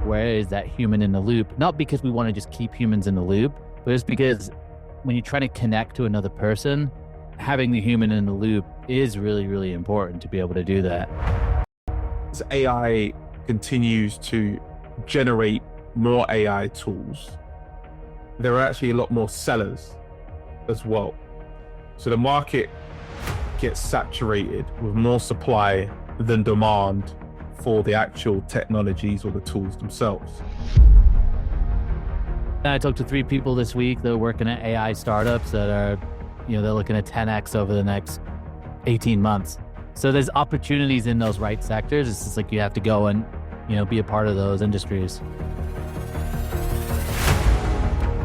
where is that human in the loop? Not because we want to just keep humans in the loop, but it's because when you're trying to connect to another person, having the human in the loop is really, really important to be able to do that. As AI continues to generate more AI tools, there are actually a lot more sellers as well. So the market gets saturated with more supply than demand for the actual technologies or the tools themselves. I talked to 3 people this week that are working at AI startups that are, they're looking at 10x over the next 18 months. So there's opportunities in those right sectors. It's just like you have to go and, be a part of those industries.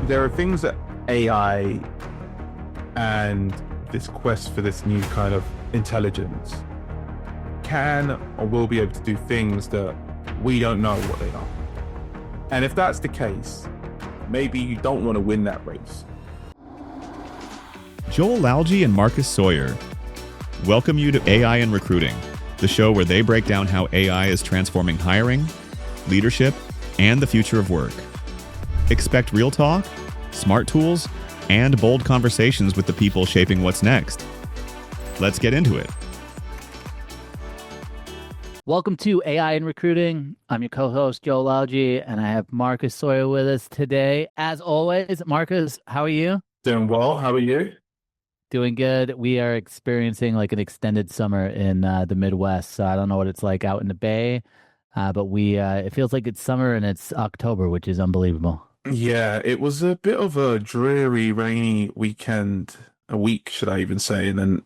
There are things that AI and this quest for this new kind of intelligence can or will be able to do things that we don't know what they are. And if that's the case, maybe you don't want to win that race. Joel Lalgee and Marcus Sawyerr welcome you to AI in Recruiting, the show where they break down how AI is transforming hiring, leadership, and the future of work. Expect real talk, smart tools, and bold conversations with the people shaping what's next. Let's get into it. Welcome to AI in Recruiting. I'm your co-host, Joel Lalgee, and I have Marcus Sawyerr with us today. As always, Marcus, how are you? Doing well. How are you? Doing good. We are experiencing like an extended summer in the Midwest. So I don't know what it's like out in the Bay, but it feels like it's summer and it's October, which is unbelievable. Yeah, it was a bit of a dreary, rainy a week, should I even say, and then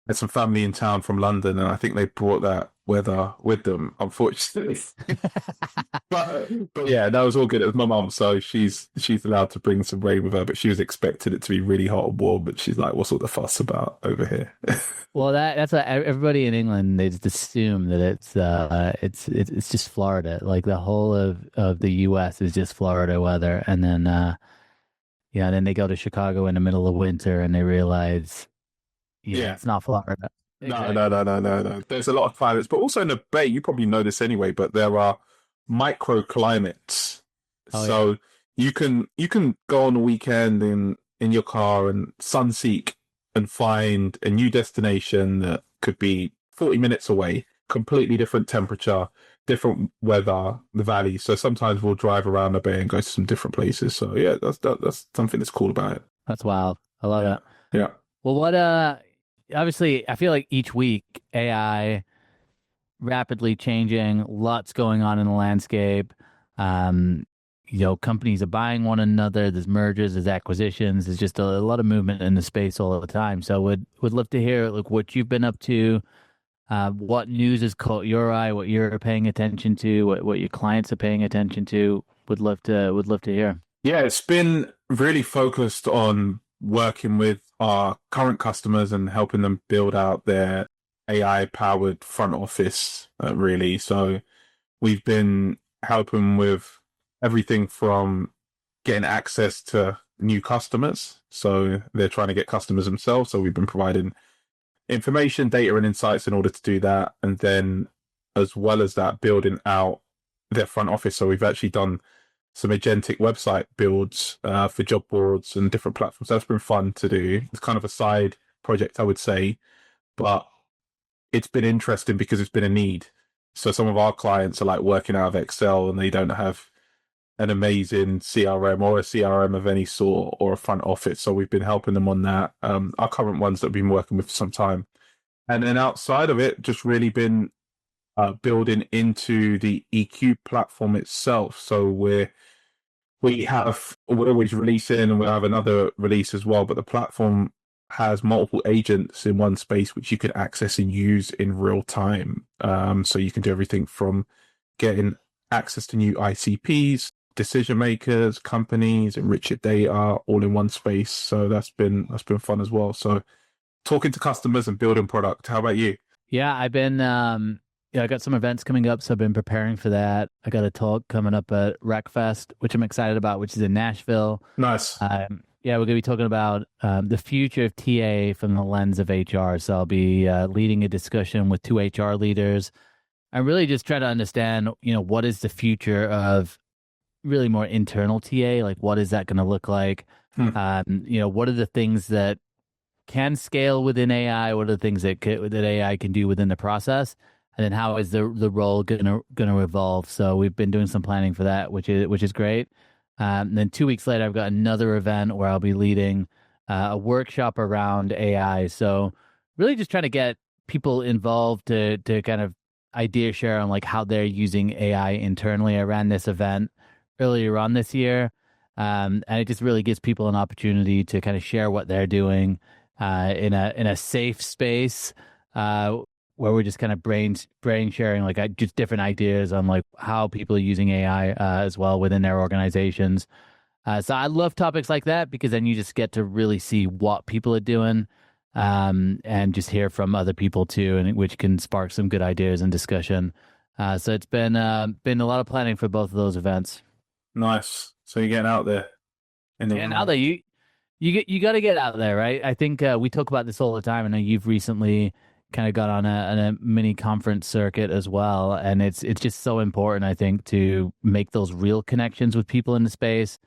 I had some family in town from London, and I think they brought that weather with them, unfortunately. but yeah, that was all good. It was my mum, so she's allowed to bring some rain with her, but she was expecting it to be really hot and warm, but she's like, what's all the fuss about over here? Well, that's what everybody in England, they just assume that it's just Florida. Like the whole of the US is just Florida weather. And then then they go to Chicago in the middle of winter and they realize it's not Florida. Exactly. No. There's a lot of climates, but also in the Bay, you probably know this anyway, but there are microclimates. So you can go on the weekend in your car and sunseek and find a new destination that could be 40 minutes away, completely different temperature, different weather, the valley. So sometimes we'll drive around the Bay and go to some different places. So yeah, that's something that's cool about it. That's wild. I love that. Yeah. Well, obviously, I feel like each week AI rapidly changing, lots going on in the landscape. Companies are buying one another. There's mergers, there's acquisitions. There's just a lot of movement in the space all the time. So would love to hear what you've been up to, what news has caught your eye, what you're paying attention to, what your clients are paying attention to. Would love to hear. Yeah, it's been really focused on working with our current customers and helping them build out their AI-powered front office, really. So we've been helping with everything from getting access to new customers. So they're trying to get customers themselves. So we've been providing information, data, and insights in order to do that. And then as well as that, building out their front office. So we've actually done some agentic website builds for job boards and different platforms. That's been fun to do. It's kind of a side project, I would say, but it's been interesting because it's been a need. So some of our clients are like working out of Excel and they don't have an amazing CRM or a CRM of any sort or a front office. So we've been helping them on that. Our current ones that we've been working with for some time. And then outside of it, just really been building into the EQ platform itself. So we're always releasing and we'll have another release as well, but the platform has multiple agents in one space which you can access and use in real time. So you can do everything from getting access to new ICPs, decision makers, companies, enrich your data all in one space. So that's been fun as well. So talking to customers and building product. How about you? Yeah, I've been I got some events coming up, so I've been preparing for that. I got a talk coming up at RecFest, which I'm excited about, which is in Nashville. Nice. We're going to be talking about the future of TA from the lens of HR. So I'll be leading a discussion with 2 HR leaders I'm really just trying to understand, what is the future of really more internal TA? Like, what is that going to look like? Hmm. What are the things that can scale within AI? What are the things that AI can do within the process? And then how is the role gonna evolve? So we've been doing some planning for that, which is great. And then 2 weeks later, I've got another event where I'll be leading a workshop around AI. So really just trying to get people involved to kind of idea share on like how they're using AI internally. I ran this event earlier on this year, and it just really gives people an opportunity to kind of share what they're doing in a safe space where we're just kind of brain sharing like just different ideas on like how people are using AI as well within their organizations. So I love topics like that because then you just get to really see what people are doing, and just hear from other people too, and which can spark some good ideas and discussion. So it's been a lot of planning for both of those events. Nice. So you're getting out there in the And now that you got to get out there, right? I think we talk about this all the time. I know you've recently kind of got on a mini conference circuit as well, and it's just so important, I think, to make those real connections with people in the space.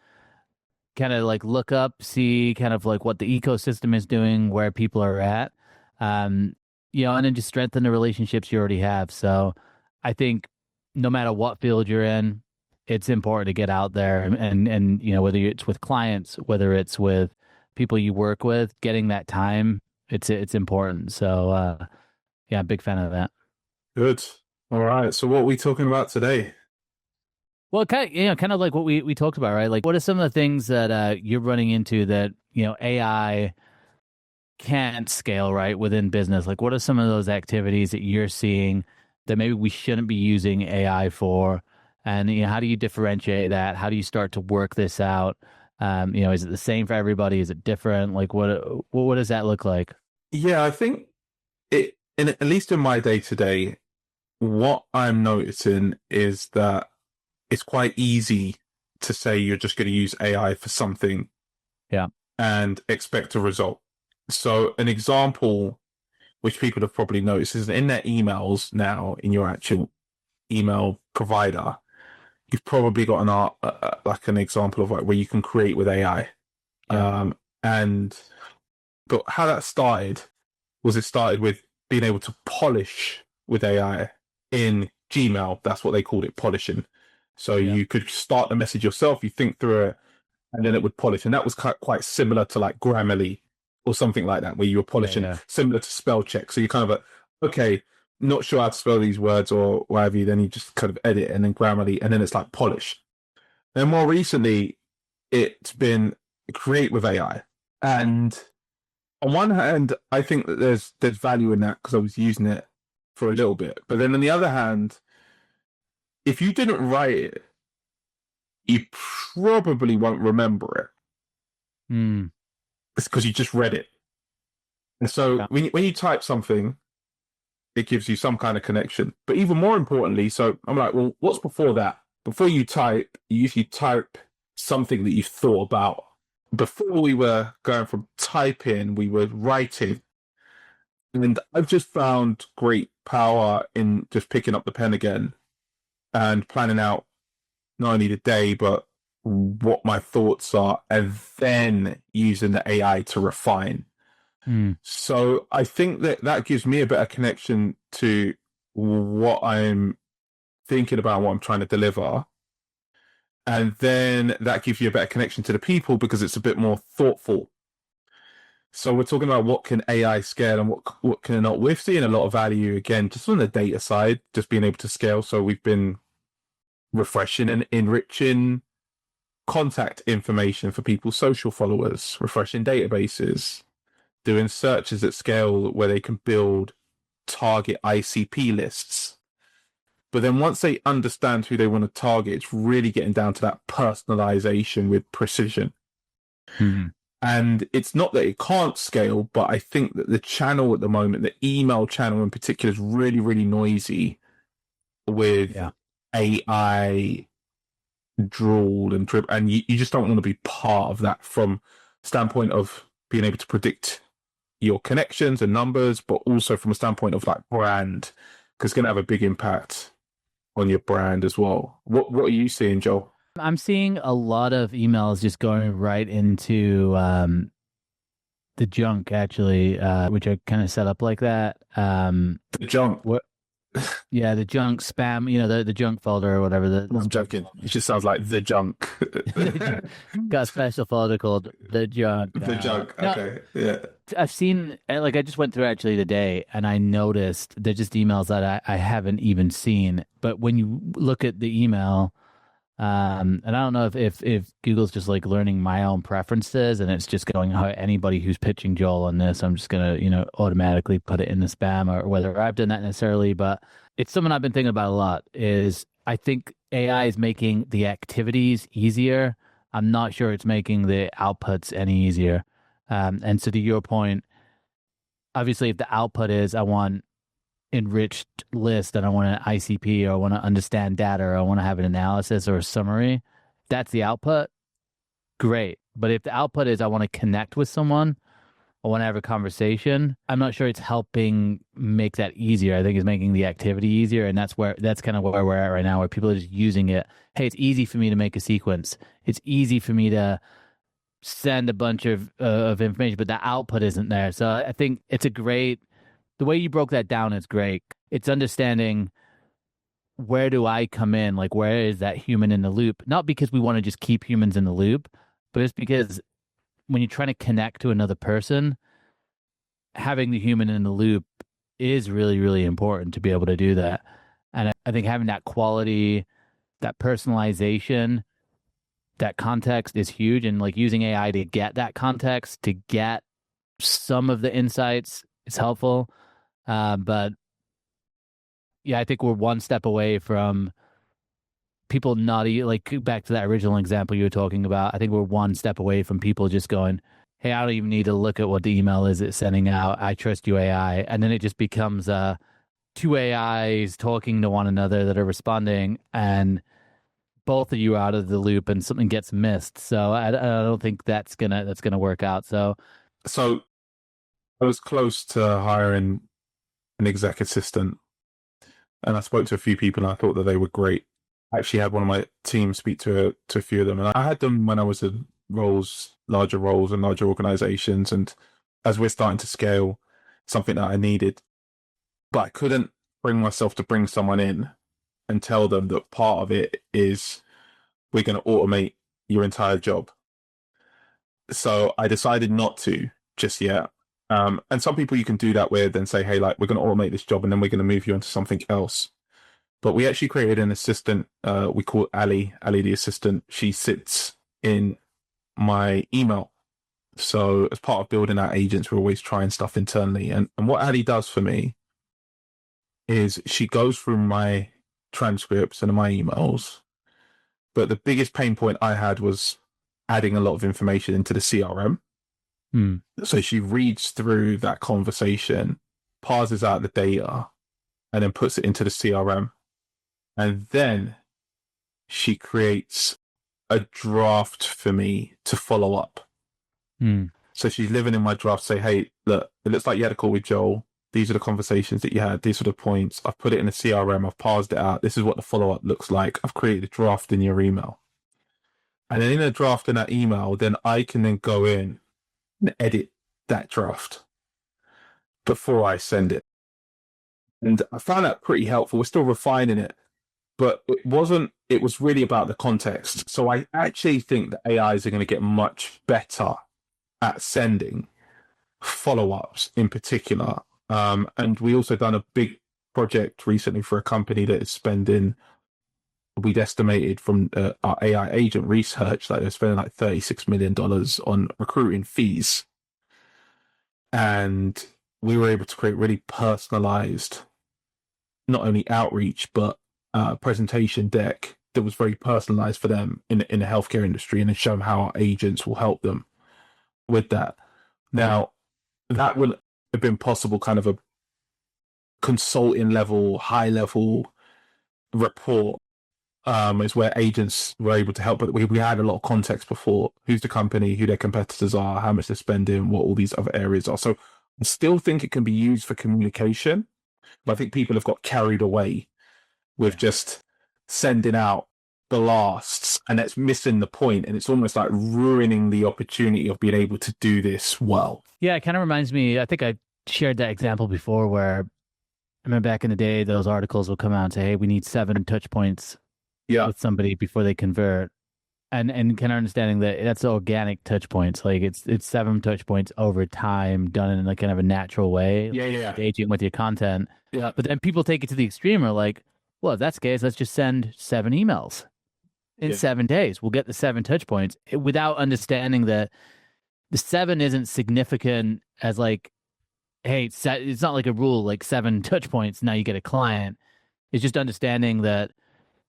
Kind of like look up, see kind of like what the ecosystem is doing, where people are at, um, and then just strengthen the relationships you already have. So I think no matter what field you're in, it's important to get out there and whether it's with clients, whether it's with people you work with, getting that time, it's important. So yeah, big fan of that. Good. All right. So what are we talking about today? Well, kind of like what we talked about, right? Like, what are some of the things that you're running into that AI can't scale right within business? Like, what are some of those activities that you're seeing that maybe we shouldn't be using AI for? And how do you differentiate that? How do you start to work this out? Is it the same for everybody? Is it different? Like, what does that look like? Yeah, I think at least in my day to day, what I'm noticing is that it's quite easy to say you're just going to use AI for something, Yeah, and expect a result. So an example which people have probably noticed is in their emails now, in your actual email provider, you've probably got like an example of like where you can create with AI. yeah, But how that started was it started with being able to polish with AI in Gmail. That's what they called it, polishing. So yeah. you could start the message yourself, you think through it, and then it would polish. And that was quite similar to like Grammarly or something like that, where you were polishing, Yeah. similar to spell check. So you kind of like, okay, not sure how to spell these words or whatever, then you just kind of edit and then Grammarly, and then it's like polish. And more recently, it's been create with AI. And on one hand, I think that there's value in that because I was using it for a little bit. But then on the other hand, if you didn't write it, you probably won't remember it. Mm. It's because you just read it. And so Yeah. when you type something, it gives you some kind of connection. But even more importantly, so I'm like, well, what's before that? Before you type, you usually type something that you've thought about. Before we were going from typing, we were writing. And I've just found great power in just picking up the pen again and planning out not only the day, but what my thoughts are, and then using the AI to refine. Mm. So I think that gives me a better connection to what I'm thinking about, what I'm trying to deliver. And then that gives you a better connection to the people because it's a bit more thoughtful. So we're talking about what can AI scale and what can it not. We're seeing a lot of value, again, just on the data side, just being able to scale. So we've been refreshing and enriching contact information for people's social followers, refreshing databases, doing searches at scale where they can build target ICP lists. But then once they understand who they want to target, it's really getting down to that personalization with precision. Mm-hmm. And it's not that it can't scale, but I think that the channel at the moment, the email channel in particular, is really, really noisy with AI drool and drip. And you just don't want to be part of that from standpoint of being able to predict your connections and numbers, but also from a standpoint of like brand, because it's going to have a big impact on your brand as well. What are you seeing, Joel? I'm seeing a lot of emails just going right into the junk, actually, which are kind of set up like that. The junk. What? Yeah, the junk spam, the junk folder or whatever. I'm joking. It just sounds like the junk. Got a special folder called the junk. The junk. Okay. No, yeah. I've seen, like, I just went through actually today, and I noticed they're just emails that I haven't even seen. But when you look at the email, and I don't know if Google's just like learning my own preferences, and it's just going, oh, anybody who's pitching Joel on this, I'm just gonna, automatically put it in the spam, or whether I've done that necessarily. But it's something I've been thinking about a lot. Is I think AI is making the activities easier. I'm not sure it's making the outputs any easier. And so to your point, obviously, if the output is I want enriched list and I want an ICP, or I want to understand data, or I want to have an analysis or a summary, that's the output. Great. But if the output is I want to connect with someone, I want to have a conversation, I'm not sure it's helping make that easier. I think it's making the activity easier. And that's kind of where we're at right now, where people are just using it. Hey, it's easy for me to make a sequence. It's easy for me to send a bunch of information, but the output isn't there. So I think it's the way you broke that down is great. It's understanding, where do I come in? Like, where is that human in the loop? Not because we want to just keep humans in the loop, but it's because when you're trying to connect to another person, having the human in the loop is really, really important to be able to do that. And I think having that quality, that personalization, that context is huge. And like using AI to get that context, to get some of the insights is helpful. But yeah, I think we're one step away from people not like, back to that original example you were talking about. I think we're one step away from people just going, hey, I don't even need to look at what the email is it's sending out. I trust you, AI. And then it just becomes two AIs talking to one another that are responding, and both of you are out of the loop and something gets missed. So I don't think that's gonna work out. So I was close to hiring an exec assistant, and I spoke to a few people, and I thought that they were great. I actually had one of my team speak to a few of them, and I had them when I was in larger roles and larger organizations, and as we're starting to scale, something that I needed, but I couldn't bring myself to bring someone in and tell them that part of it is we're going to automate your entire job. So I decided not to just yet. And some people you can do that with and say, hey, like, we're going to automate this job and then we're going to move you into something else. But we actually created an assistant. We call Ali the assistant. She sits in my email. So as part of building our agents, we're always trying stuff internally. And what Ali does for me is she goes through my transcripts and my emails. But the biggest pain point I had was adding a lot of information into the CRM. So she reads through that conversation, parses out the data, and then puts it into the CRM. And then she creates a draft for me to follow up. So she's living in my draft, say, hey, look, it looks like you had a call with Joel. These are the conversations that you had. These are the points. I've put it in the CRM. I've parsed it out. This is what the follow-up looks like. I've created a draft in your email. And then in a draft in that email, then I can then go in and edit that draft before I send it. And I found that pretty helpful. We're still refining it, but it was really about the context. So I actually think that AIs are going to get much better at sending follow-ups in particular. And we also done a big project recently for a company that is spending, we'd estimated from our AI agent research that they're spending like $36 million on recruiting fees. And we were able to create really personalized, not only outreach, but presentation deck that was very personalized for them in the healthcare industry, and then show them how our agents will help them with that. Now, that would have been possible kind of a consulting level, high level report, is where agents were able to help. But we had a lot of context before: who's the company, who their competitors are, how much they're spending, what all these other areas are. So I still think it can be used for communication, But I think people have got carried away with just sending out blasts, and that's missing the point, and it's almost like ruining the opportunity of being able to do this well. Yeah, it kind of reminds me, I think I shared that example before where I remember back in the day, those articles would come out and say, hey, we need 7 touch points with somebody before they convert. And kind of understanding that that's organic touch points. Like it's 7 touch points over time done in like kind of a natural way. Yeah. Engaging with your content. Yeah. But then people take it to the extreme are like, well, if that's the case, let's just send 7 emails in 7 days. We'll get the 7 touch points without understanding that the 7 isn't significant as like, hey, it's not like a rule, like 7 touch points, now you get a client. It's just understanding that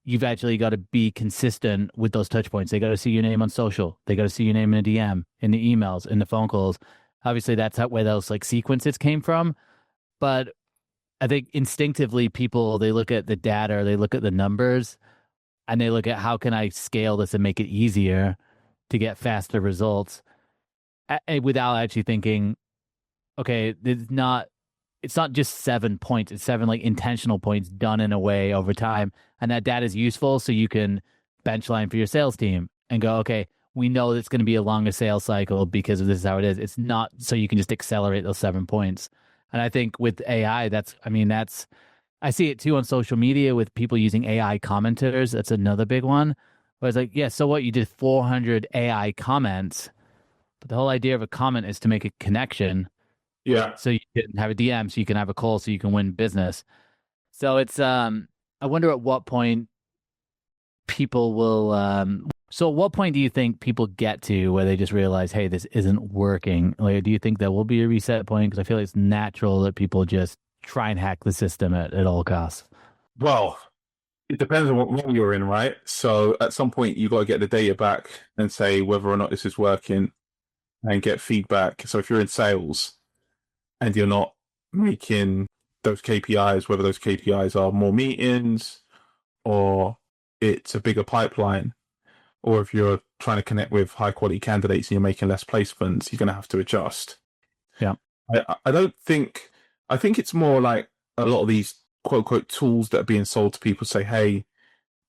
you've actually got to be consistent with those touch points. They got to see your name on social. They got to see your name in a DM, in the emails, in the phone calls. Obviously, that's where those like sequences came from. But I think instinctively people, they look at the data, they look at the numbers, and they look at how can I scale this and make it easier to get faster results without actually thinking, okay, it's not just 7 points. It's 7 like intentional points done in a way over time. And that data is useful so you can benchline for your sales team and go, okay, we know it's going to be a longer sales cycle because this is how it is. It's not so you can just accelerate those 7 points. And I think with AI, I see it too on social media with people using AI commenters. That's another big one. Where it's like, yeah, so what? You did 400 AI comments, but the whole idea of a comment is to make a connection. Yeah. So you can have a DM, so you can have a call, so you can win business. So it's, I wonder at what point people will, so at what point do you think people get to where they just realize, hey, this isn't working? Like, do you think there will be a reset point? Because I feel like it's natural that people just try and hack the system at all costs. Well, it depends on what role you're in, right? So at some point, you got to get the data back and say whether or not this is working and get feedback. So if you're in sales and you're not making those KPIs, whether those KPIs are more meetings or it's a bigger pipeline, or if you're trying to connect with high quality candidates and you're making less placements, you're going to have to adjust. Yeah. I think it's more like a lot of these quote unquote tools that are being sold to people say, hey,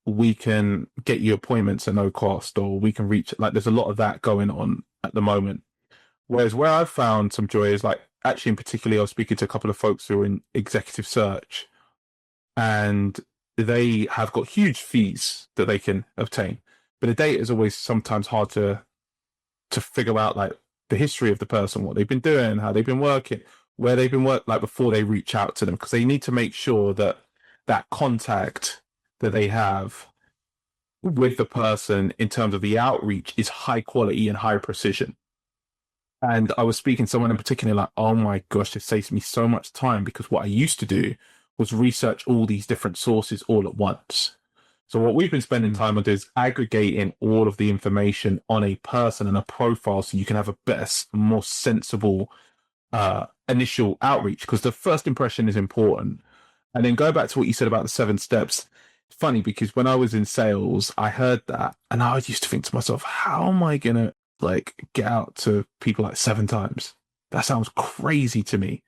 we can get you appointments at no cost, or we can reach, like there's a lot of that going on at the moment. Whereas where I've found some joy is like, actually in particular, I was speaking to a couple of folks who are in executive search and they have got huge fees that they can obtain. But the data is always sometimes hard to figure out like the history of the person, what they've been doing, how they've been working, where they've been working, like before they reach out to them, because they need to make sure that that contact that they have with the person in terms of the outreach is high quality and high precision. And I was speaking to someone in particular like, oh my gosh, it saves me so much time, because what I used to do was research all these different sources all at once. So what we've been spending time on is aggregating all of the information on a person and a profile so you can have a better, more sensible initial outreach, because the first impression is important. And then go back to what you said about the 7 steps. It's funny because when I was in sales, I heard that and I used to think to myself, how am I going to like get out to people like 7 times? That sounds crazy to me.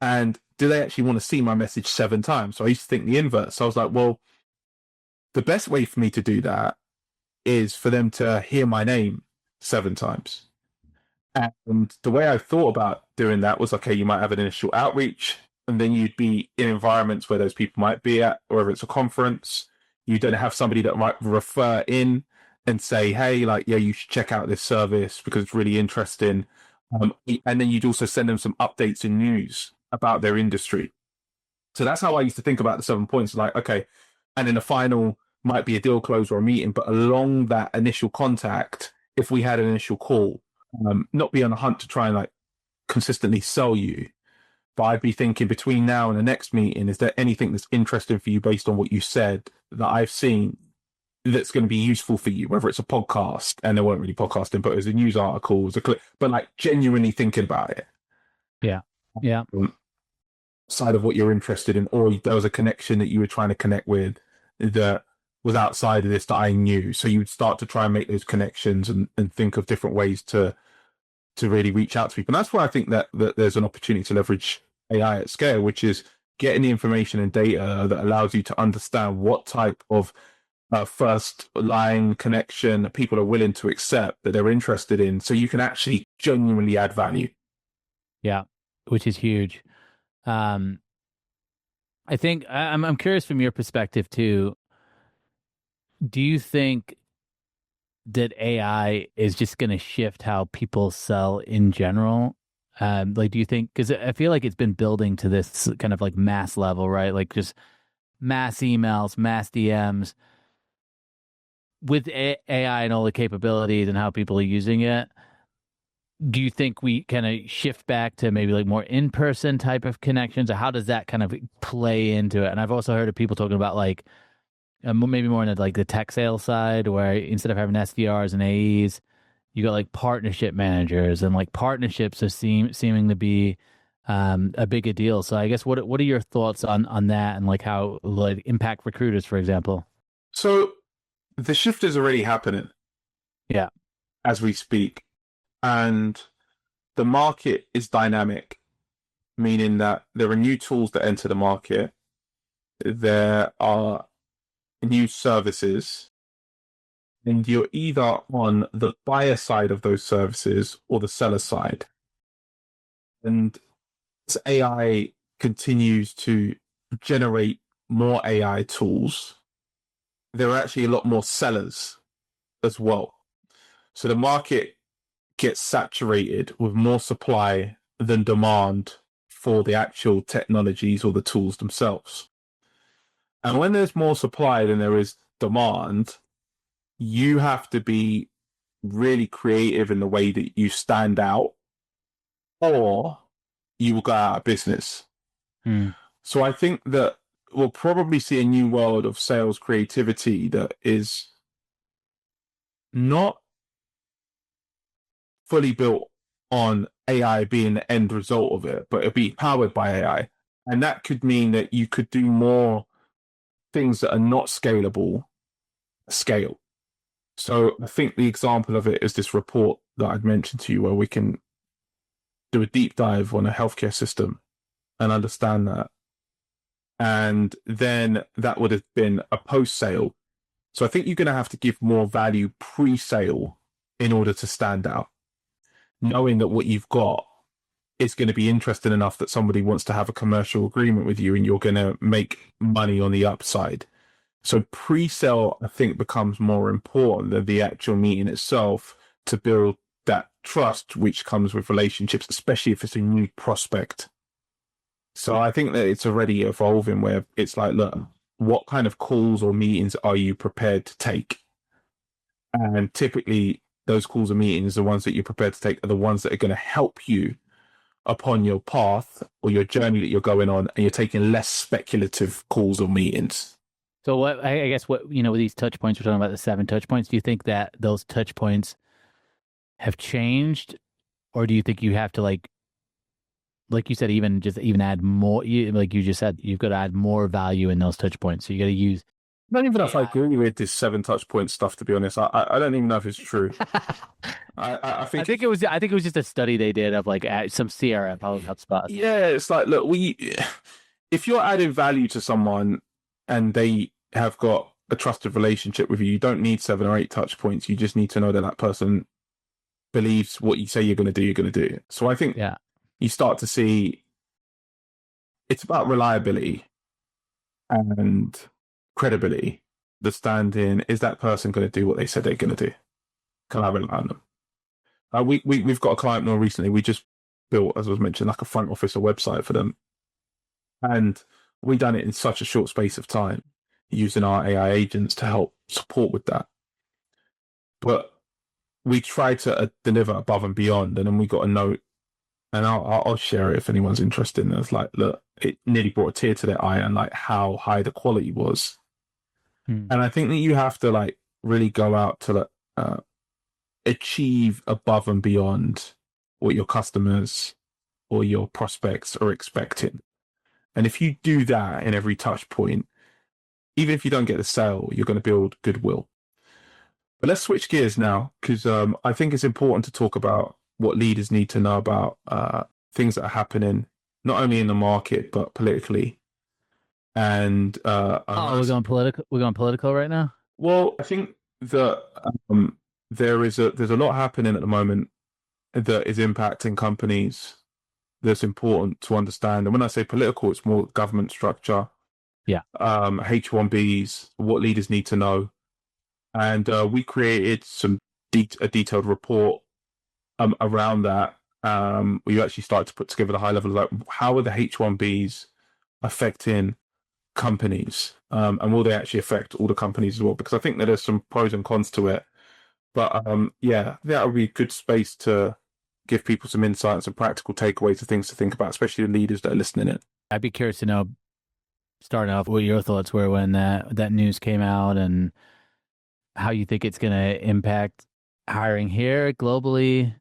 And do they actually want to see my message 7 times? So I used to think the inverse. So I was like, well, the best way for me to do that is for them to hear my name 7 times. And the way I thought about doing that was, okay, you might have an initial outreach, and then you'd be in environments where those people might be at, or if it's a conference, you don't have somebody that might refer in and say, hey, like, yeah, you should check out this service because it's really interesting. And then you'd also send them some updates and news about their industry. So that's how I used to think about the 7 points. Like, okay, and then the final might be a deal close or a meeting, but along that initial contact, if we had an initial call, not be on the hunt to try and like consistently sell you, but I'd be thinking between now and the next meeting, is there anything that's interesting for you based on what you said that I've seen that's going to be useful for you, whether it's a podcast, and they weren't really podcasting, but it was a news article, it was a clip, but like genuinely thinking about it. Yeah. Yeah. Side of what you're interested in, or there was a connection that you were trying to connect with that was outside of this that I knew. So you would start to try and make those connections and think of different ways to really reach out to people. And that's why I think that there's an opportunity to leverage AI at scale, which is getting the information and data that allows you to understand what type of first line connection people are willing to accept, that they're interested in, so you can actually genuinely add value. Yeah, which is huge. I think I'm curious from your perspective too. Do you think that AI is just going to shift how people sell in general? Like, do you think, because I feel like it's been building to this kind of like mass level, right? Like just mass emails, mass DMs with AI and all the capabilities and how people are using it. Do you think we kind of shift back to maybe like more in-person type of connections, or how does that kind of play into it? And I've also heard of people talking about like maybe more in the tech sales side, where instead of having SDRs and AEs, you got like partnership managers, and like partnerships are seeming to be a bigger deal. So I guess what are your thoughts on that, and like how like impact recruiters, for example? So the shift is already happening. Yeah. As we speak. And the market is dynamic, meaning that there are new tools that enter the market. There are new services, and you're either on the buyer side of those services or the seller side. And as AI continues to generate more AI tools, there are actually a lot more sellers as well. So the market gets saturated with more supply than demand for the actual technologies or the tools themselves. And when there's more supply than there is demand, you have to be really creative in the way that you stand out, or you will go out of business. So I think that we'll probably see a new world of sales creativity that is not fully built on AI being the end result of it, but it'll be powered by AI. And that could mean that you could do more things that are not scalable scale. So I think the example of it is this report that I'd mentioned to you, where we can do a deep dive on a healthcare system and understand that. And then that would have been a post-sale. So I think you're going to have to give more value pre-sale in order to stand out, knowing that what you've got is going to be interesting enough that somebody wants to have a commercial agreement with you, and you're going to make money on the upside. So pre-sale, I think, becomes more important than the actual meeting itself to build that trust, which comes with relationships, especially if it's a new prospect. So I think that it's already evolving, where it's like, look, what kind of calls or meetings are you prepared to take? And typically those calls or meetings, the ones that you're prepared to take, are the ones that are going to help you upon your path or your journey that you're going on, and you're taking less speculative calls or meetings. So what, I guess what, with these touch points, we're talking about the 7 touch points. Do you think that those touch points have changed, or do you think you have to like you said, even add more, like you just said, you've got to add more value in those touch points. So you got to use. I don't even know if I agree with this 7 touch point stuff, to be honest. I don't even know if it's true. I think it was just a study they did of like some CRM hotspots. Yeah, it's like, look, if you're adding value to someone and they have got a trusted relationship with you, you don't need 7 or 8 touch points. You just need to know that that person believes what you say you're going to do, you're going to do. So I think you start to see it's about reliability and credibility. The stand-in, is that person going to do what they said they're going to do? Can I rely on them? We've got a client more recently. We just built, as I was mentioning, like a front office, a website for them. And we done it in such a short space of time using our AI agents to help support with that. But we tried to deliver above and beyond. And then we got a note, and I'll share it if anyone's interested. And it's like, look, it nearly brought a tear to their eye, and like how high the quality was. And I think that you have to like really go out to achieve above and beyond what your customers or your prospects are expecting. And if you do that in every touch point, even if you don't get the sale, you're going to build goodwill. But let's switch gears now, because I think it's important to talk about what leaders need to know about things that are happening, not only in the market, but politically. And We're going political. We're going political right now. well, I think that there's a lot happening at the moment that is impacting companies that's important to understand. And when I say political, it's more government structure. Yeah. H1Bs, what leaders need to know. And we created a detailed report around that. We actually started to put together the high level, like how are the H1Bs affecting companies, and will they actually affect all the companies as well? Because I think that there's some pros and cons to it. But yeah, that would be a good space to give people some insight and some practical takeaways of things to think about, especially the leaders that are listening in. I'd be curious to know, starting off, what your thoughts were when that news came out, and how you think it's going to impact hiring here globally.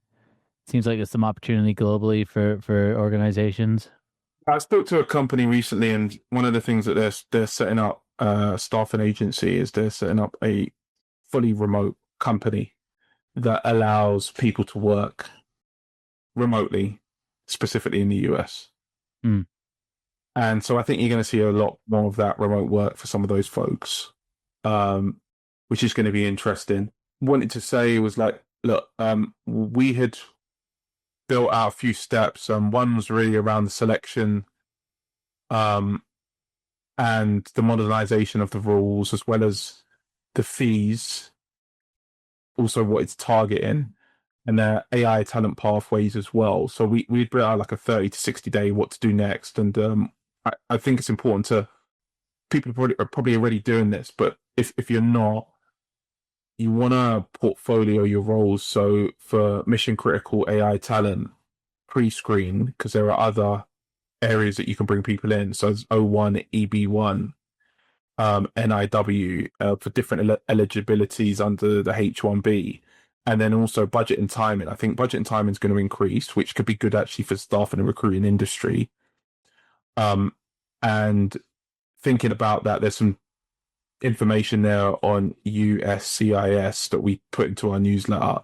Seems like there's some opportunity globally for organizations. I spoke to a company recently, and one of the things that they're setting up, staffing agency, is they're setting up a fully remote company that allows people to work remotely, specifically in the US. Mm. And so I think you're going to see a lot more of that remote work for some of those folks, which is going to be interesting. Wanted to say was like, look, we had built out a few steps. One was really around the selection and the modernization of the rules, as well as the fees, also what it's targeting, and their AI talent pathways as well. So we built out like a 30 to 60 day what to do next. And I think it's important to, people are probably already doing this, but if you're not, you want to portfolio your roles. So for mission critical AI talent, pre-screen, because there are other areas that you can bring people in. So it's O1, EB1, NIW, for different eligibilities under the H1B. And then also budget and timing. I think budget and timing is going to increase, which could be good actually for staff in the recruiting industry. And thinking about that, there's some information there on USCIS that we put into our newsletter,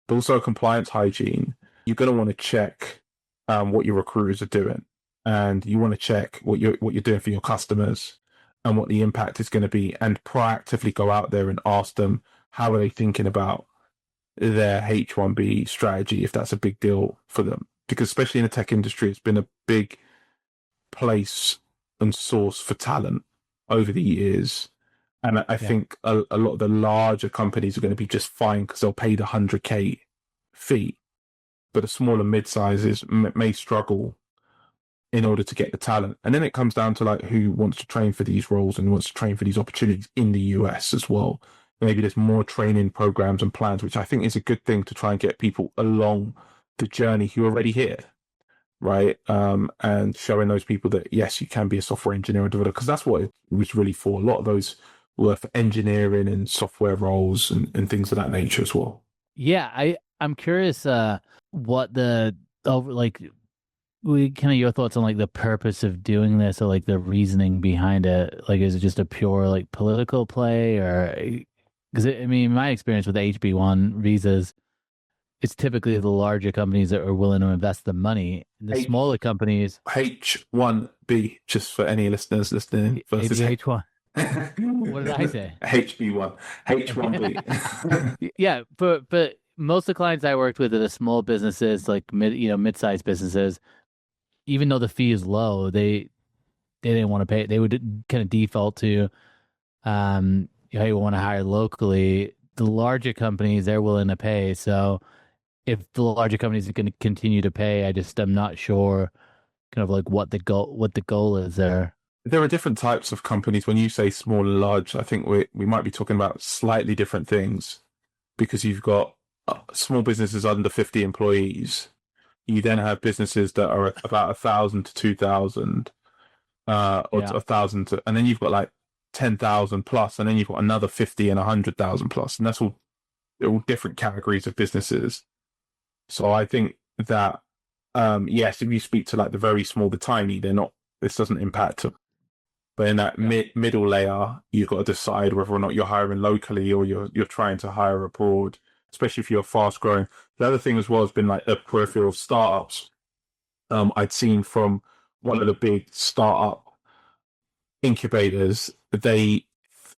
but also compliance hygiene. You're going to want to check what your recruiters are doing, and you want to check what you're doing for your customers and what the impact is going to be, and proactively go out there and ask them, how are they thinking about their H1B strategy, if that's a big deal for them. Because especially in the tech industry, it's been a big place and source for talent over the years. And I think a lot of the larger companies are going to be just fine because they'll pay the 100K fee. But the smaller mid-sizes may struggle in order to get the talent. And then it comes down to like who wants to train for these roles and wants to train for these opportunities in the US as well. Maybe there's more training programs and plans, which I think is a good thing to try and get people along the journey who are already here, right? And showing those people that, yes, you can be a software engineer or developer, because that's what it was really for. A lot of those were for engineering and software roles and things of that nature as well. Yeah, I'm curious what the kind of your thoughts on like the purpose of doing this, or like the reasoning behind it. Like, is it just a pure like political play, or because I mean, my experience with HB1 visas, it's typically the larger companies that are willing to invest the money. The smaller companies, H1B, just for any listeners listening, versus H1. What did I say? HB1, H1B. Yeah, but most of the clients I worked with are the small businesses, like mid-sized businesses. Even though the fee is low, they didn't want to pay. They would kind of default to, hey, we want to hire locally. The larger companies, they're willing to pay. So if the larger companies are going to continue to pay, I'm not sure kind of like what the goal is there. There are different types of companies. When you say small and large, I think we might be talking about slightly different things, because you've got small businesses under 50 employees. You then have businesses that are about 1,000 to 2,000, or 1,000, and then you've got like 10,000 plus, and then you've got another 50 and 100,000 plus, and they're all different categories of businesses. So I think that yes, if you speak to like the very small, the tiny, this doesn't impact them. But in that middle layer, you've got to decide whether or not you're hiring locally or you're trying to hire abroad, especially if you're fast growing. The other thing as well has been like the peripheral of startups. I'd seen from one of the big startup incubators, they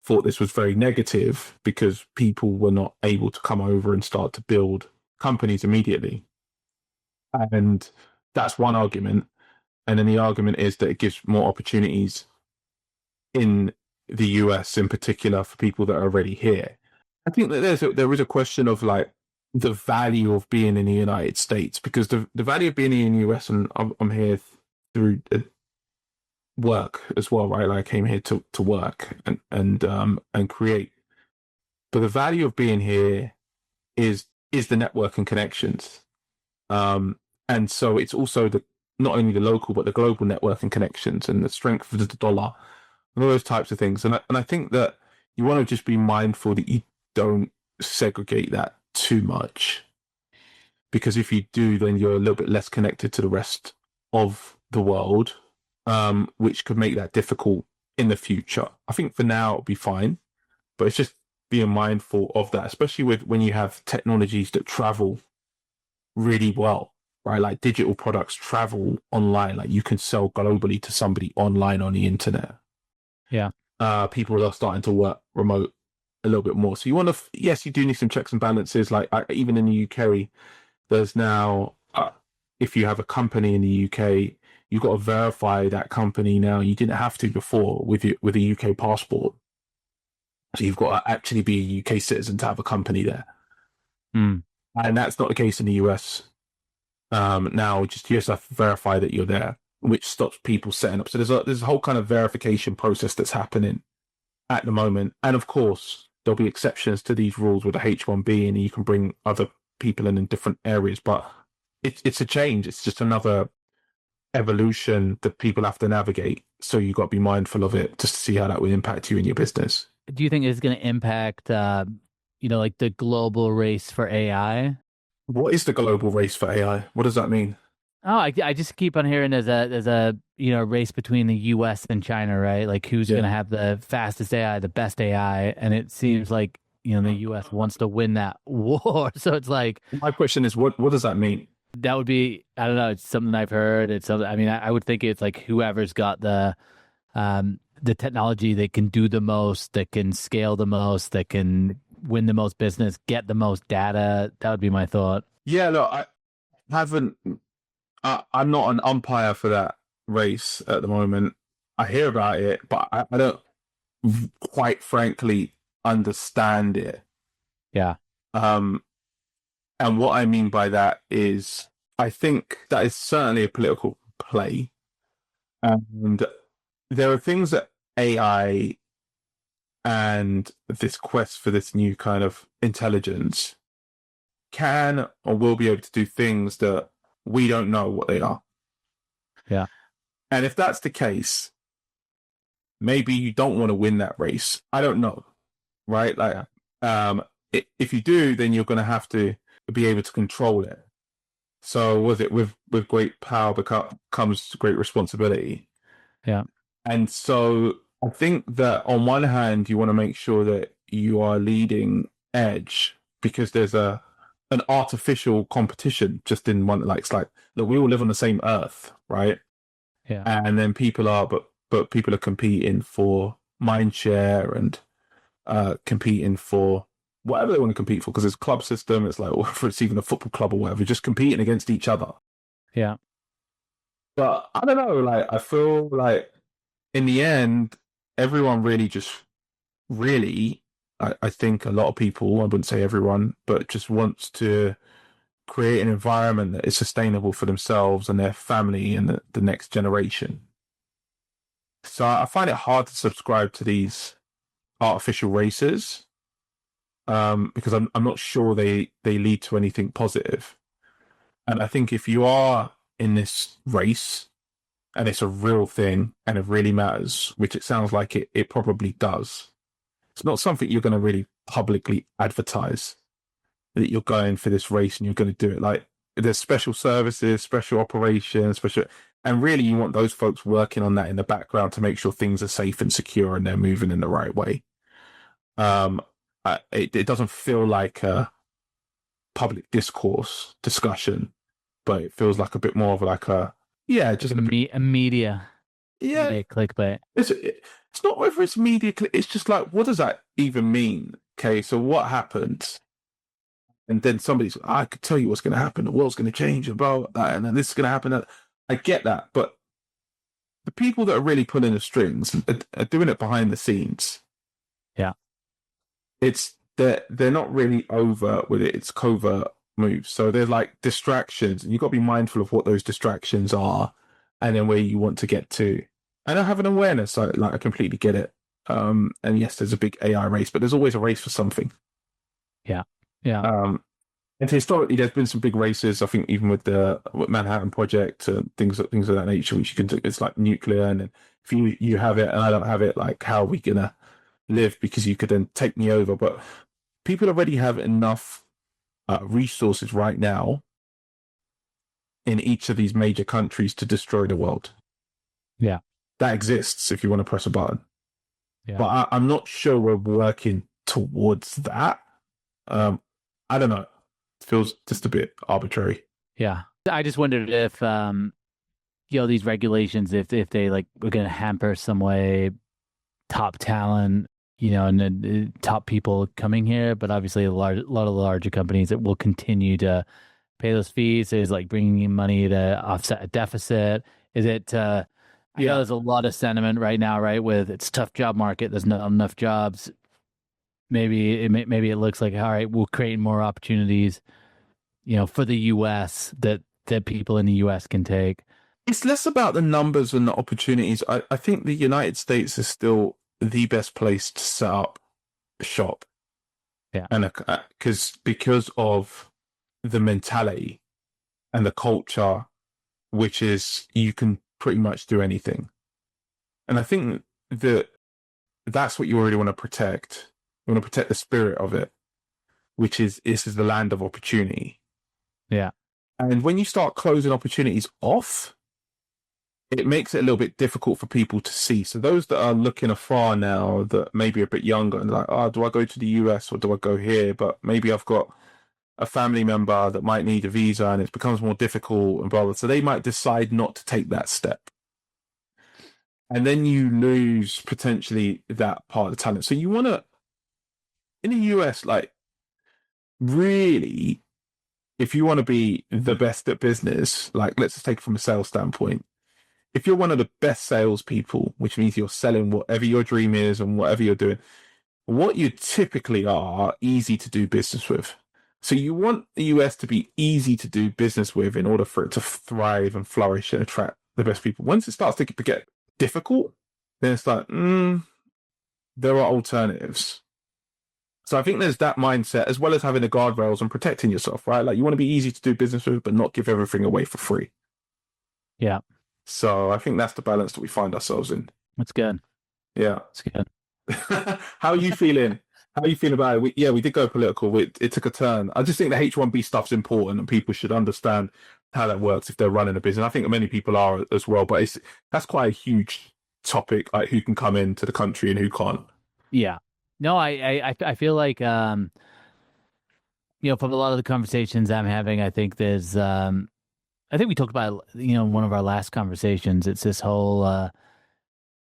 thought this was very negative because people were not able to come over and start to build companies immediately. And that's one argument. And then the argument is that it gives more opportunities in the US in particular for people that are already here. I think that there is a question of like the value of being in the United States, because the value of being in the US, and I'm here through work as well, right? Like I came here to work and create. But the value of being here is the network and connections. And so it's also not only the local but the global network and connections and the strength of the dollar and all those types of things. And I think that you want to just be mindful that you don't segregate that too much, because if you do, then you're a little bit less connected to the rest of the world, which could make that difficult in the future. I think for now it'll be fine, but it's just being mindful of that, especially when you have technologies that travel really well, right? Like digital products travel online, like you can sell globally to somebody online on the internet. Yeah. People are starting to work remote a little bit more. So you want to, yes, you do need some checks and balances. Like even in the UK, there's now, if you have a company in the UK, you've got to verify that company now. You didn't have to before with a UK passport. So you've got to actually be a UK citizen to have a company there. Mm. And that's not the case in the US. Now you just have to verify that you're there, which stops people setting up. So there's a whole kind of verification process that's happening at the moment. And of course, there'll be exceptions to these rules with the H1B, and you can bring other people in different areas. But it's a change. It's just another evolution that people have to navigate. So you've got to be mindful of it just to see how that will impact you in your business. Do you think it's going to impact, like the global race for AI? What is the global race for AI? What does that mean? Oh, I just keep on hearing there's a race between the US and China, right? Like who's going to have the fastest AI, the best AI, and it seems like the US wants to win that war. So it's like, my question is, what does that mean? That would be, I don't know, it's something I've heard. It's something, I mean, I would think it's like whoever's got the technology that can do the most, that can scale the most, that can win the most business, get the most data. That would be my thought. Yeah, look, I'm not an umpire for that race at the moment. I hear about it, but I don't quite frankly understand it. Yeah. And what I mean by that is I think that is certainly a political play. And there are things that AI and this quest for this new kind of intelligence can or will be able to do things that we don't know what they are. Yeah. And if that's the case, maybe you don't want to win that race. I don't know. Right? Like, if you do, then you're going to have to be able to control it. So with great power comes great responsibility. Yeah. And so I think that on one hand, you want to make sure that you are leading edge, because there's an artificial competition just in one, like, it's like, look, we all live on the same earth, right? Yeah. And then people are competing for mind share and competing for whatever they want to compete for, because it's a club system. It's like, or if it's even a football club or whatever, just competing against each other. Yeah. But I don't know, like, I feel like in the end, everyone really I think a lot of people, I wouldn't say everyone, but just wants to create an environment that is sustainable for themselves and their family and the next generation. So I find it hard to subscribe to these artificial races, because I'm not sure they lead to anything positive. And I think if you are in this race and it's a real thing and it really matters, which it sounds like it probably does, it's not something you're going to really publicly advertise that you're going for this race and you're going to do it. Like, there's special services, special operations, and really you want those folks working on that in the background to make sure things are safe and secure and they're moving in the right way. It doesn't feel like a public discourse discussion, but it feels like a bit more of like a media. Yeah, media clickbait. it's not whether it's media. It's just like, what does that even mean? Okay, so what happened? And then somebody's, I could tell you what's going to happen. The world's going to change, and blah, blah, and then this is going to happen. I get that, but the people that are really pulling the strings are doing it behind the scenes. Yeah, they're not really overt with it. It's covert moves. So they're like distractions, and you've got to be mindful of what those distractions are, and then where you want to get to. And I have an awareness. I completely get it. And yes, there's a big AI race, but there's always a race for something. Yeah, yeah. And historically, there's been some big races. I think even with the Manhattan Project and things of that nature, which you can do. It's like nuclear, and if you have it and I don't have it, like how are we gonna live? Because you could then take me over. But people already have enough resources right now in each of these major countries to destroy the world. Yeah, that exists if you want to press a button. Yeah. But I'm not sure we're working towards that. I don't know. It feels just a bit arbitrary. Yeah. I just wondered if, these regulations, if they like were going to hamper some way top talent, and then top people coming here. But obviously a lot of the larger companies that will continue to pay those fees is like bringing in money to offset a deficit. Is it, I know there's a lot of sentiment right now, right? With it's a tough job market. There's not enough jobs. Maybe it looks like, all right, we'll create more opportunities, for the U.S. that people in the U.S. can take. It's less about the numbers and the opportunities. I think the United States is still the best place to set up shop. Yeah. And because of the mentality and the culture, which is you can pretty much do anything. And I think that's what you already want to protect. You want to protect the spirit of it, which is this is the land of opportunity. Yeah. And when you start closing opportunities off, it makes it a little bit difficult for people to see. So those that are looking afar now, that maybe are a bit younger and like, do I go to the US or do I go here? But maybe I've got a family member that might need a visa and it becomes more difficult and blah, blah. So they might decide not to take that step. And then you lose potentially that part of the talent. So you want to, in the US, like really, if you want to be the best at business, like let's just take it from a sales standpoint. If you're one of the best salespeople, which means you're selling whatever your dream is and whatever you're doing, what you typically are easy to do business with. So you want the US to be easy to do business with in order for it to thrive and flourish and attract the best people. Once it starts to get difficult, then it's like, there are alternatives. So I think there's that mindset as well as having the guardrails and protecting yourself, right? Like you want to be easy to do business with, but not give everything away for free. Yeah. So I think that's the balance that we find ourselves in. That's good. Yeah. That's good. How are you feeling? How are you feeling about it? We did go political. It took a turn. I just think the H1B stuff's important and people should understand how that works if they're running a business. I think many people are as well, but that's quite a huge topic, like who can come into the country and who can't. Yeah. No, I feel like, from a lot of the conversations I'm having, I think there's, I think we talked about, in one of our last conversations, it's this whole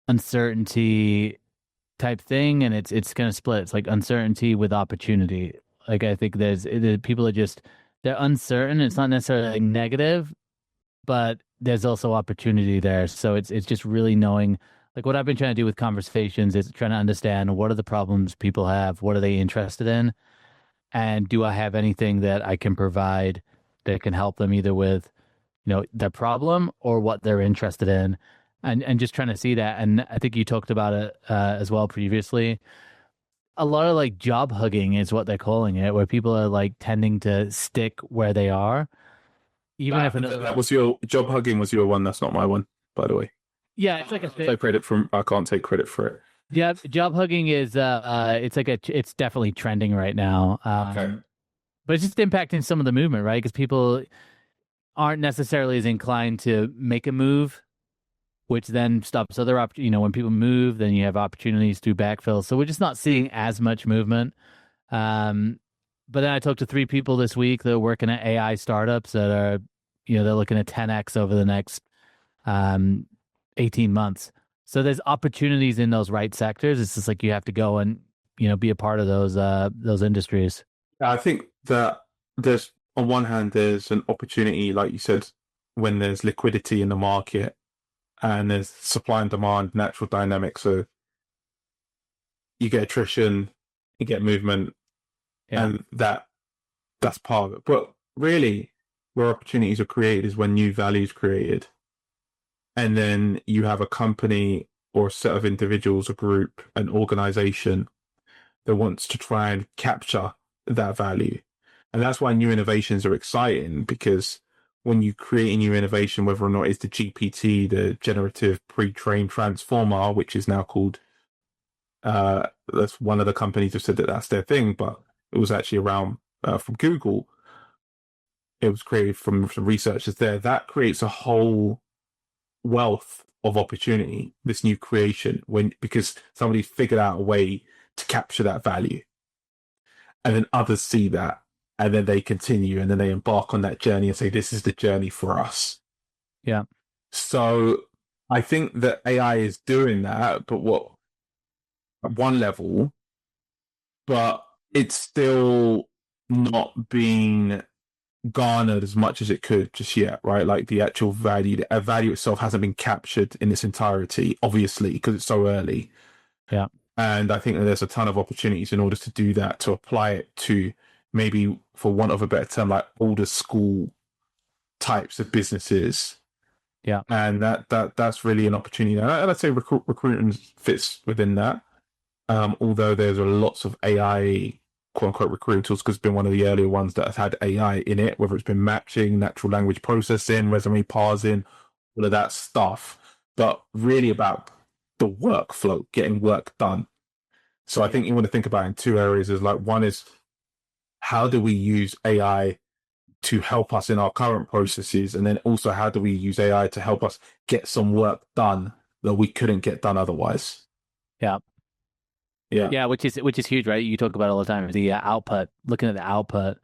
uncertainty type thing, and it's kind of split. It's like uncertainty with opportunity. Like I think people are they're uncertain. It's not necessarily like negative, but there's also opportunity there. So it's just really knowing, like what I've been trying to do with conversations is trying to understand what are the problems people have, what are they interested in, and do I have anything that I can provide that can help them either with their problem or what they're interested in, and just trying to see that. And I think you talked about it as well previously. A lot of like job hugging is what they're calling it, where people are like tending to stick where they are, even if that was your job hugging was your one. That's not my one, by the way. Yeah, it's like I can't take credit for it. Yeah, job hugging is it's definitely trending right now. Okay. But it's just impacting some of the movement, right? Because people aren't necessarily as inclined to make a move, which then stops other when people move, then you have opportunities to backfill. So we're just not seeing as much movement. But then I talked to 3 people this week that are working at AI startups that are, they're looking at 10x over the next 18 months. So there's opportunities in those right sectors. It's just like you have to go and, be a part of those industries. I think that there's, on one hand, there's an opportunity, like you said, when there's liquidity in the market and there's supply and demand, natural dynamics. So you get attrition, you get movement, and that's part of it. But really, where opportunities are created is when new value is created. And then you have a company or a set of individuals, a group, an organization that wants to try and capture that value. And that's why new innovations are exciting, because when you create a new innovation, whether or not it's the GPT, the generative pre-trained transformer, which is now called, that's one of the companies have said that that's their thing, but it was actually around from Google. It was created from some researchers there. That creates a whole wealth of opportunity, this new creation, because somebody figured out a way to capture that value. And then others see that, and then they continue, and then they embark on that journey and say, this is the journey for us. Yeah. So I think that AI is doing that, but at one level, but it's still not being garnered as much as it could just yet, right? Like the actual value, the value itself hasn't been captured in its entirety, obviously, because it's so early. Yeah. And I think that there's a ton of opportunities in order to do that, to apply it to maybe, for want of a better term, like older school types of businesses. Yeah. And that's really an opportunity. And I'd say recruitment fits within that. Although there's lots of AI, quote unquote, recruiting tools, because it's been one of the earlier ones that has had AI in it, whether it's been matching, natural language processing, resume parsing, all of that stuff, but really about the workflow, getting work done. So I think you want to think about it in two areas. Is like, one is, how do we use AI to help us in our current processes? And then also, how do we use AI to help us get some work done that we couldn't get done otherwise? Yeah. Yeah, which is huge, right? You talk about it all the time, the output, looking at the output,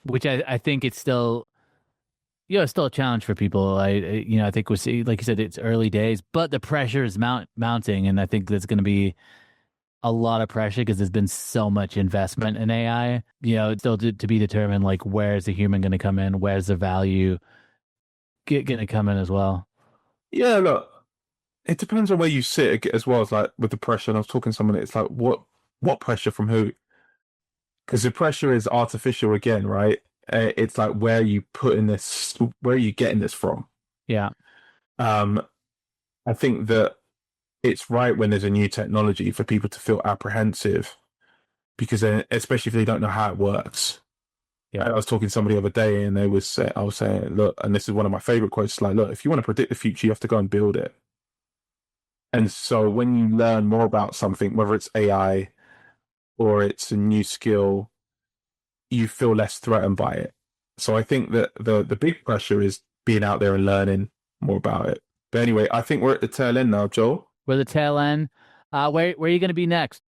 which I think it's still, it's still a challenge for people. I think we see, like you said, it's early days, but the pressure is mounting, and I think there's going to be a lot of pressure because there's been so much investment in AI. It's still to be determined, like, where's the human going to come in? Where's the value going to come in as well? Yeah, look, it depends on where you sit as well as, like, with the pressure. And I was talking to someone, it's like, what pressure from who? Because the pressure is artificial again, right? It's like, where are you putting this? Where are you getting this from? Yeah. I think that it's right when there's a new technology for people to feel apprehensive, because then, especially if they don't know how it works. Yeah. I was talking to somebody the other day, and I was saying, look, and this is one of my favorite quotes, like, look, if you want to predict the future, you have to go and build it. And so when you learn more about something, whether it's AI or it's a new skill, you feel less threatened by it. So I think that the big pressure is being out there and learning more about it. But anyway, I think we're at the tail end now, Joel. We're at the tail end. Where are you going to be next?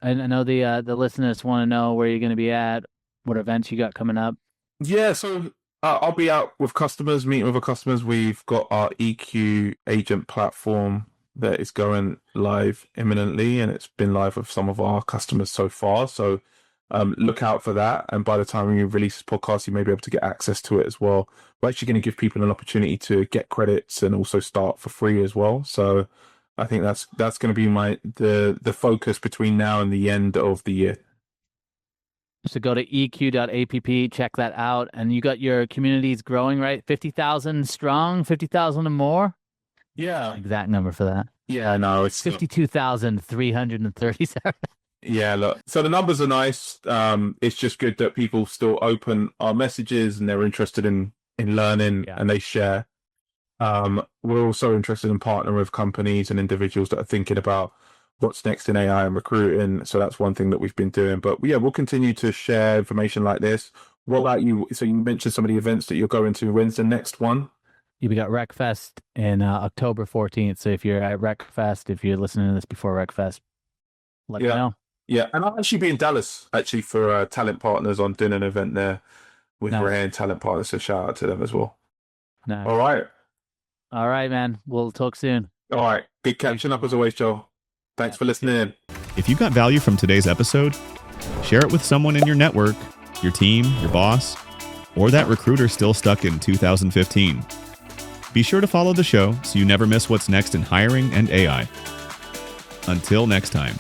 I know the listeners want to know where you're going to be at, what events you got coming up. Yeah, so I'll be out with customers, meeting with our customers. We've got our EQ agent platform that is going live imminently, and it's been live with some of our customers so far. So look out for that. And by the time we release this podcast, you may be able to get access to it as well. We're actually going to give people an opportunity to get credits and also start for free as well. So I think that's going to be the focus between now and the end of the year. So go to eq.app, check that out. And you got your communities growing, right? 50,000 strong, 50,000 or more? Yeah. Exact number for that. Yeah, no, it's 52,337. Yeah, look, so the numbers are nice. It's just good that people still open our messages and they're interested in learning, and they share. We're also interested in partnering with companies and individuals that are thinking about what's next in AI and recruiting. So that's one thing that we've been doing. But yeah, we'll continue to share information like this. What about you? So you mentioned some of the events that you're going to. When's the next one? We got RecFest in October 14th. So if you're at RecFest, if you're listening to this before RecFest, let me know. Yeah, and I'll actually be in Dallas, actually, for Talent Partners, on doing an event there with Ray and Talent Partners, so shout out to them as well. Nice. All right. All right, man. We'll talk soon. All right. Good catching up as always, Joel. Thanks for listening in. If you got value from today's episode, share it with someone in your network, your team, your boss, or that recruiter still stuck in 2015. Be sure to follow the show so you never miss what's next in hiring and AI. Until next time.